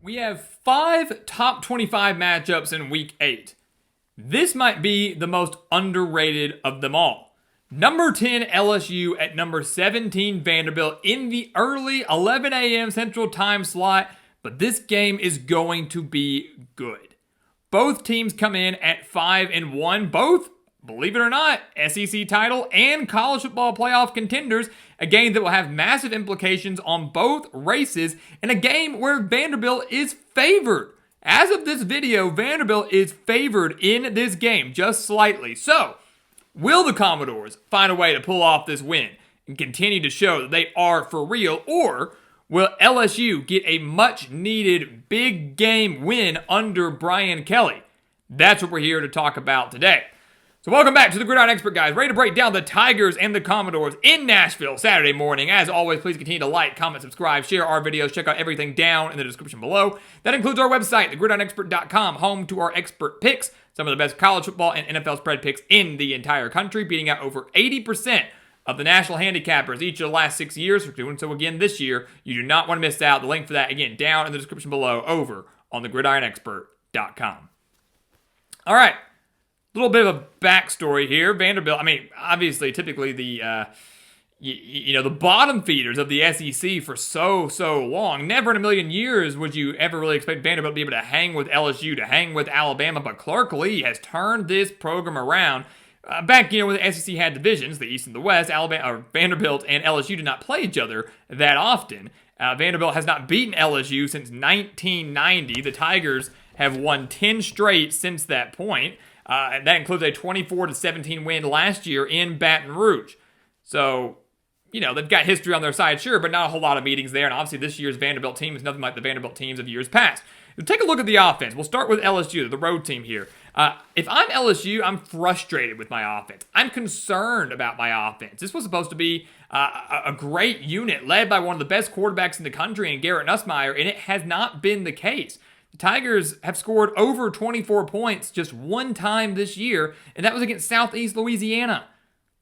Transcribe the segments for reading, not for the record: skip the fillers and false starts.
We have 5 top 25 matchups in Week 8. This might be the most underrated of them all. Number 10 LSU at number 17 Vanderbilt in the early 11 a.m. Central Time slot, but this game is going to be good. Both teams come in at 5-1, both, believe it or not, SEC title and college football playoff contenders, a game that will have massive implications on both races, and a game where Vanderbilt is favored. As of this video, Vanderbilt is favored in this game, just slightly. So, will the Commodores find a way to pull off this win and continue to show that they are for real, or will LSU get a much-needed big game win under Brian Kelly? That's what we're here to talk about today. So welcome back to the Gridiron Expert, guys. Ready to break down the Tigers and the Commodores in Nashville Saturday morning. As always, please continue to like, comment, subscribe, share our videos. Check out everything down in the description below. That includes our website, thegridironexpert.com, home to our expert picks. Some of the best college football and NFL spread picks in the entire country, beating out over 80% of the national handicappers each of the last 6 years. We're doing so again this year. You do not want to miss out. The link for that, again, down in the description below over on thegridironexpert.com. All right. A little bit of a backstory here. Vanderbilt, obviously, typically the the bottom feeders of the SEC for so long. Never in a million years would you ever really expect Vanderbilt to be able to hang with LSU, to hang with Alabama, but Clark Lee has turned this program around. Back, when the SEC had divisions, the East and the West, Vanderbilt and LSU did not play each other that often. Vanderbilt has not beaten LSU since 1990. The Tigers have won 10 straight since that point. And that includes a 24-17 win last year in Baton Rouge. So, they've got history on their side, sure, but not a whole lot of meetings there. And obviously this year's Vanderbilt team is nothing like the Vanderbilt teams of years past. Take a look at the offense. We'll start with LSU, the road team here. If I'm LSU, I'm frustrated with my offense. I'm concerned about my offense. This was supposed to be a great unit led by one of the best quarterbacks in the country in Garrett Nussmeier, and it has not been the case. The Tigers have scored over 24 points just one time this year, and that was against Southeast Louisiana.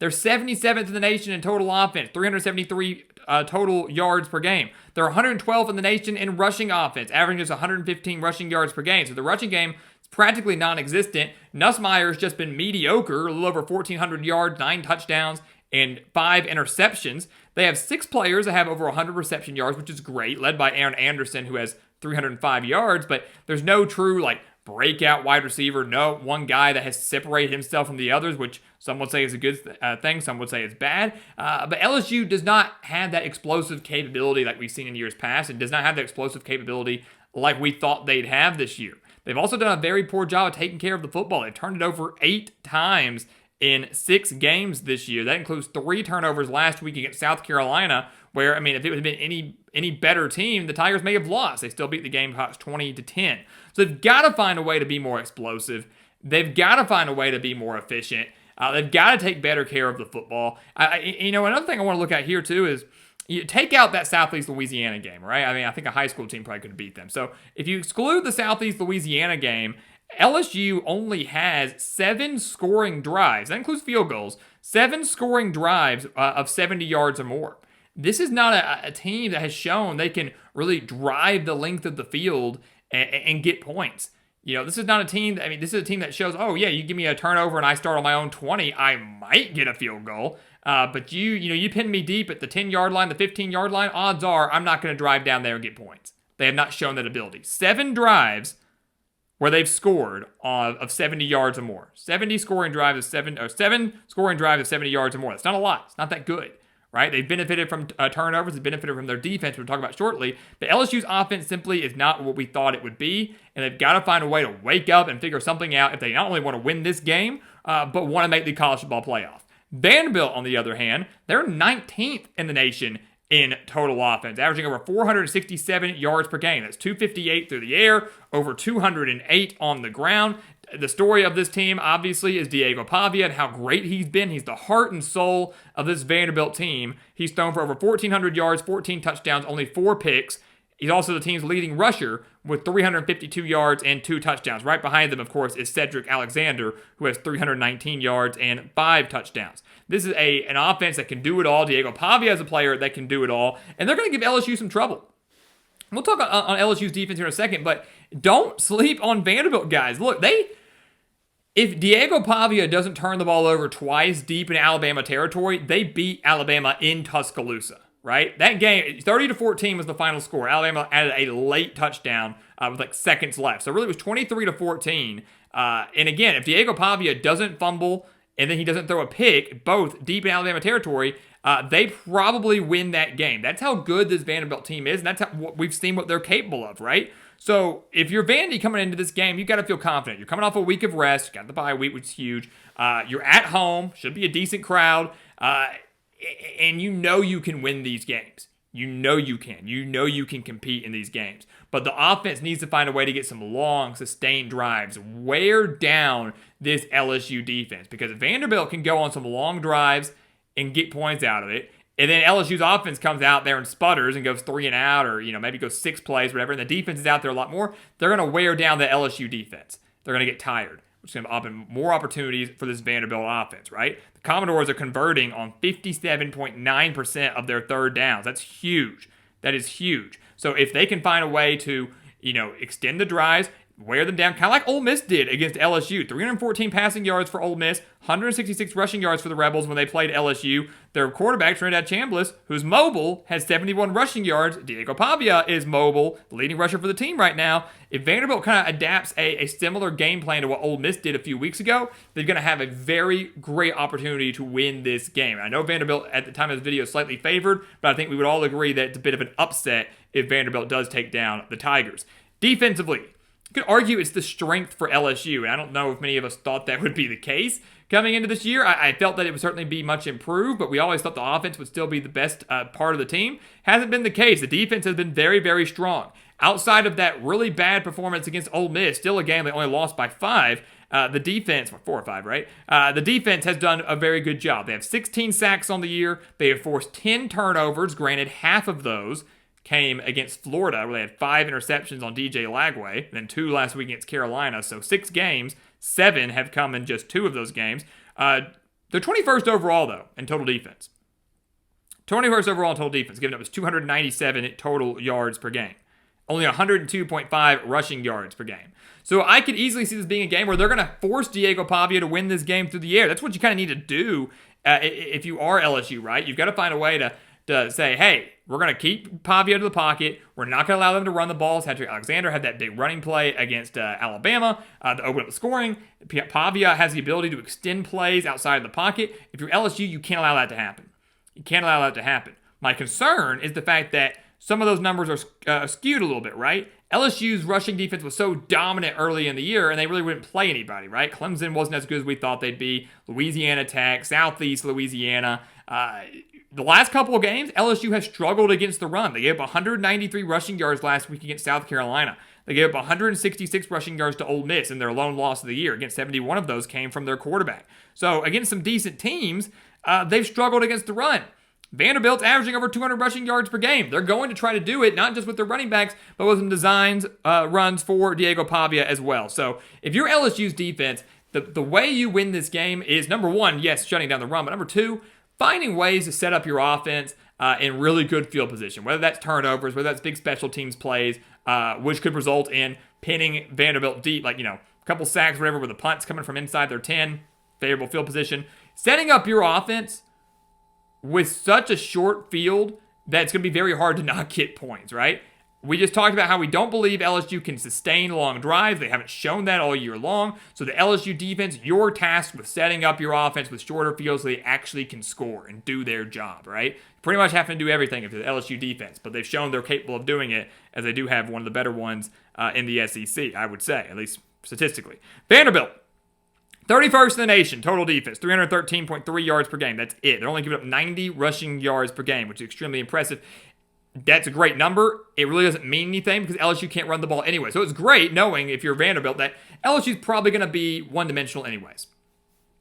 They're 77th in the nation in total offense, 373 total yards per game. They're 112th in the nation in rushing offense, averaging just 115 rushing yards per game. So the rushing game is practically non-existent. Nussmeier's just been mediocre, a little over 1,400 yards, 9 touchdowns, and 5 interceptions. They have 6 players that have over 100 reception yards, which is great, led by Aaron Anderson, who has 305 yards, but there's no true, breakout wide receiver, no one guy that has separated himself from the others, which some would say is a good thing, some would say it's bad. But LSU does not have that explosive capability like we've seen in years past, and does not have the explosive capability like we thought they'd have this year. They've also done a very poor job of taking care of the football. They've turned it over 8 times in 6 games this year. That includes 3 turnovers last week against South Carolina, where, if it would have been any better team, the Tigers may have lost. They still beat the Gamecocks 20-10. So they've got to find a way to be more explosive. They've got to find a way to be more efficient. They've got to take better care of the football. Another thing I want to look at here, too, is you take out that Southeast Louisiana game, right? I think a high school team probably could have beat them. So if you exclude the Southeast Louisiana game, LSU only has 7 scoring drives. That includes field goals. 7 scoring drives of 70 yards or more. This is not a team that has shown they can really drive the length of the field and get points. This is not a team, this is a team that shows, oh yeah, you give me a turnover and I start on my own 20, I might get a field goal. But you pin me deep at the 10-yard line, the 15-yard line, odds are I'm not going to drive down there and get points. They have not shown that ability. 7 drives where they've scored of 70 yards or more. 7 scoring drives of 70 yards or more. That's not a lot. It's not that good. Right? They've benefited from turnovers. They've benefited from their defense, we'll talk about shortly. But LSU's offense simply is not what we thought it would be, and they've got to find a way to wake up and figure something out if they not only want to win this game, but want to make the college football playoff. Vanderbilt, on the other hand, they're 19th in the nation in total offense, averaging over 467 yards per game. That's 258 through the air, over 208 on the ground. The story of this team, obviously, is Diego Pavia and how great he's been. He's the heart and soul of this Vanderbilt team. He's thrown for over 1,400 yards, 14 touchdowns, only 4 picks. He's also the team's leading rusher with 352 yards and 2 touchdowns. Right behind them, of course, is Cedric Alexander, who has 319 yards and 5 touchdowns. This is an offense that can do it all. Diego Pavia is a player that can do it all, and they're going to give LSU some trouble. We'll talk on LSU's defense here in a second, but don't sleep on Vanderbilt, guys. Look, if Diego Pavia doesn't turn the ball over twice deep in Alabama territory, they beat Alabama in Tuscaloosa, right? That game, 30-14 was the final score. Alabama added a late touchdown with like seconds left. So really it was 23-14. And again, if Diego Pavia doesn't fumble and then he doesn't throw a pick, both deep in Alabama territory, they probably win that game. That's how good this Vanderbilt team is, and that's how we've seen what they're capable of, right? So if you're Vandy coming into this game, you got to feel confident. You're coming off a week of rest. You got the bye week, which is huge. You're at home. Should be a decent crowd. And you know you can win these games. You know you can. You know you can compete in these games. But the offense needs to find a way to get some long, sustained drives. Wear down this LSU defense. Because Vanderbilt can go on some long drives and get points out of it. And then LSU's offense comes out there and sputters and goes 3 and out, or maybe goes 6 plays, whatever, and the defense is out there a lot more. They're going to wear down the LSU defense. They're going to get tired, which is going to open more opportunities for this Vanderbilt offense, right? The Commodores are converting on 57.9% of their third downs. That's huge. That is huge. So if they can find a way to, extend the drives, wear them down, kind of like Ole Miss did against LSU. 314 passing yards for Ole Miss, 166 rushing yards for the Rebels when they played LSU. Their quarterback, Trinidad Chambliss, who's mobile, has 71 rushing yards. Diego Pavia is mobile, the leading rusher for the team right now. If Vanderbilt kind of adapts a similar game plan to what Ole Miss did a few weeks ago, they're going to have a very great opportunity to win this game. I know Vanderbilt, at the time of this video, is slightly favored, but I think we would all agree that it's a bit of an upset if Vanderbilt does take down the Tigers. Defensively, you could argue it's the strength for LSU, and I don't know if many of us thought that would be the case coming into this year. I felt that it would certainly be much improved, but we always thought the offense would still be the best part of the team. Hasn't been the case. The defense has been very, very strong. Outside of that really bad performance against Ole Miss, still a game they only lost by 5, the defense, 4 or 5, right? The defense has done a very good job. They have 16 sacks on the year. They have forced 10 turnovers. Granted, half of those came against Florida, where they had 5 interceptions on DJ Lagway, then 2 last week against Carolina. So 6 games, 7 have come in just 2 of those games. They're 21st overall, though, in total defense. 21st overall in total defense, giving up 297 total yards per game. Only 102.5 rushing yards per game. So I could easily see this being a game where they're going to force Diego Pavia to win this game through the air. That's what you kind of need to do if you are LSU, right? You've got to find a way to say, hey, we're going to keep Pavia to the pocket. We're not going to allow them to run the ball. Cedric Alexander had that big running play against Alabama to open up the scoring. Pavia has the ability to extend plays outside of the pocket. If you're LSU, you can't allow that to happen. You can't allow that to happen. My concern is the fact that some of those numbers are skewed a little bit, right? LSU's rushing defense was so dominant early in the year, and they really wouldn't play anybody, right? Clemson wasn't as good as we thought they'd be. Louisiana Tech, Southeast Louisiana. The last couple of games, LSU has struggled against the run. They gave up 193 rushing yards last week against South Carolina. They gave up 166 rushing yards to Ole Miss in their lone loss of the year. Again, 71 of those came from their quarterback. So against some decent teams, they've struggled against the run. Vanderbilt's averaging over 200 rushing yards per game. They're going to try to do it, not just with their running backs, but with some designs, runs for Diego Pavia as well. So if you're LSU's defense, the way you win this game is, number one, yes, shutting down the run, but number two, finding ways to set up your offense in really good field position, whether that's turnovers, whether that's big special teams plays, which could result in pinning Vanderbilt deep, like, a couple sacks, whatever, with the punts coming from inside their 10, favorable field position. Setting up your offense with such a short field that it's going to be very hard to not get points, right? We just talked about how we don't believe LSU can sustain long drives. They haven't shown that all year long. So the LSU defense, you're tasked with setting up your offense with shorter fields so they actually can score and do their job, right? Pretty much having to do everything if the LSU defense, but they've shown they're capable of doing it, as they do have one of the better ones in the SEC, I would say, at least statistically. Vanderbilt, 31st in the nation, total defense, 313.3 yards per game. That's it. They're only giving up 90 rushing yards per game, which is extremely impressive. That's a great number. It really doesn't mean anything because LSU can't run the ball anyway. So it's great knowing, if you're Vanderbilt, that LSU's probably going to be one-dimensional anyways,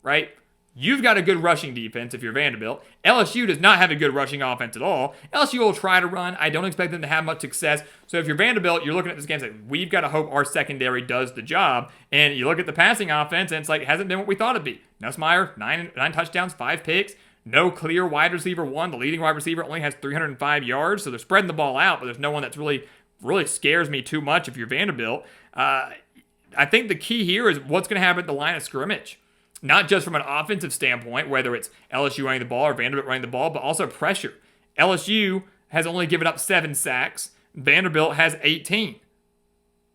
right? You've got a good rushing defense if you're Vanderbilt. LSU does not have a good rushing offense at all. LSU will try to run. I don't expect them to have much success. So if you're Vanderbilt, you're looking at this game and say, we've got to hope our secondary does the job. And you look at the passing offense, and it's like, it hasn't been what we thought it'd be. Nussmeier, 9 touchdowns, 5 picks. No clear wide receiver one. The leading wide receiver only has 305 yards, so they're spreading the ball out, but there's no one that's really really scares me too much if you're Vanderbilt. I think the key here is what's going to happen at the line of scrimmage. Not just from an offensive standpoint, whether it's LSU running the ball or Vanderbilt running the ball, but also pressure. LSU has only given up 7 sacks. Vanderbilt has 18.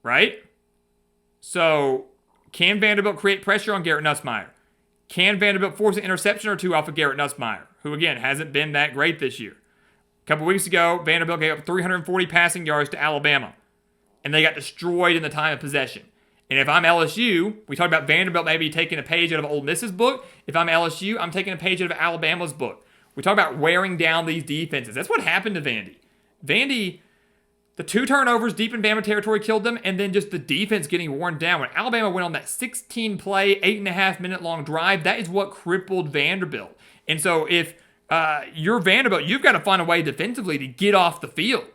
Right? So, can Vanderbilt create pressure on Garrett Nussmeier? Can Vanderbilt force an interception or two off of Garrett Nussmeier, who, again, hasn't been that great this year? A couple weeks ago, Vanderbilt gave up 340 passing yards to Alabama, and they got destroyed in the time of possession. And if I'm LSU, we talked about Vanderbilt maybe taking a page out of Ole Miss's book. If I'm LSU, I'm taking a page out of Alabama's book. We talk about wearing down these defenses. That's what happened to Vandy. Vandy, the 2 turnovers deep in Bama territory killed them, and then just the defense getting worn down. When Alabama went on that 16-play, 8.5-minute long drive, that is what crippled Vanderbilt. And so if you're Vanderbilt, you've got to find a way defensively to get off the field.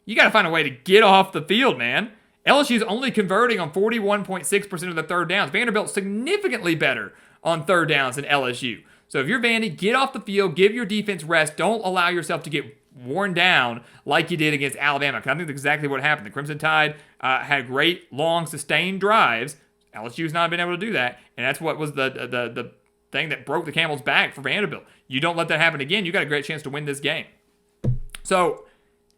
You got to find a way to get off the field, man. LSU's only converting on 41.6% of the third downs. Vanderbilt's significantly better on third downs than LSU. So if you're Vandy, get off the field, give your defense rest. Don't allow yourself to get worn down like you did against Alabama. Because I think that's exactly what happened. The Crimson Tide had great, long, sustained drives. LSU's not been able to do that. And that's what was the thing that broke the camel's back for Vanderbilt. You don't let that happen again, you got a great chance to win this game. So,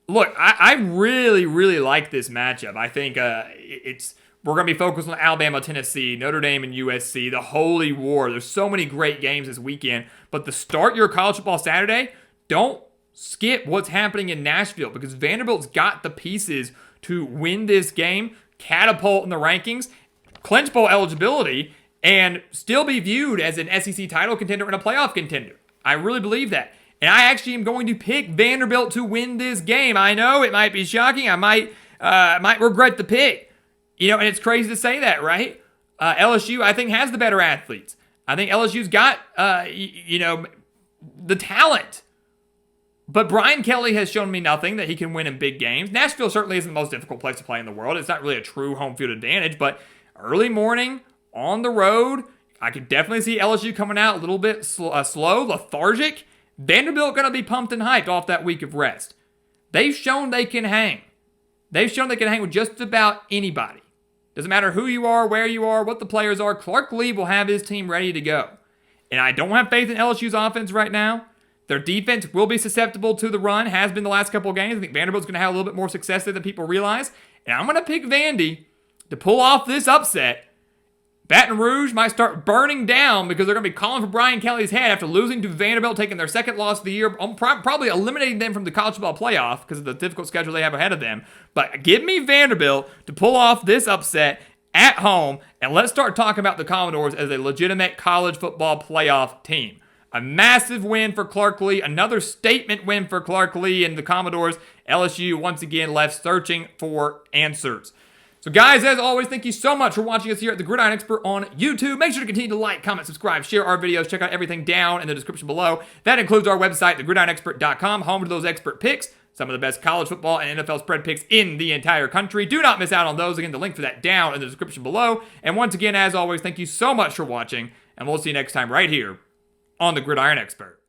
look, I really, really like this matchup. I think we're going to be focused on Alabama, Tennessee, Notre Dame, and USC, the Holy War. There's so many great games this weekend. But to start your college football Saturday, don't skip what's happening in Nashville, because Vanderbilt's got the pieces to win this game, catapult in the rankings, clinch bowl eligibility, and still be viewed as an SEC title contender and a playoff contender. I really believe that. And I actually am going to pick Vanderbilt to win this game. I know it might be shocking. I might regret the pick. And it's crazy to say that, right? LSU, I think, has the better athletes. I think LSU's got, the talent. But Brian Kelly has shown me nothing that he can win in big games. Nashville certainly isn't the most difficult place to play in the world. It's not really a true home field advantage, but early morning, on the road, I could definitely see LSU coming out a little bit slow, lethargic. Vanderbilt going to be pumped and hyped off that week of rest. They've shown they can hang. They've shown they can hang with just about anybody. Doesn't matter who you are, where you are, what the players are. Clark Lee will have his team ready to go. And I don't have faith in LSU's offense right now. Their defense will be susceptible to the run, has been the last couple of games. I think Vanderbilt's going to have a little bit more success there than people realize. And I'm going to pick Vandy to pull off this upset. Baton Rouge might start burning down because they're going to be calling for Brian Kelly's head after losing to Vanderbilt, taking their second loss of the year, probably eliminating them from the college football playoff because of the difficult schedule they have ahead of them. But give me Vanderbilt to pull off this upset at home, and let's start talking about the Commodores as a legitimate college football playoff team. A massive win for Clark Lee, another statement win for Clark Lee and the Commodores. LSU once again left searching for answers. So guys, as always, thank you so much for watching us here at the Gridiron Expert on YouTube. Make sure to continue to like, comment, subscribe, share our videos. Check out everything down in the description below. That includes our website, thegridironexpert.com, home to those expert picks, some of the best college football and NFL spread picks in the entire country. Do not miss out on those. Again, the link for that down in the description below. And once again, as always, thank you so much for watching, and we'll see you next time right here on the Gridiron Expert.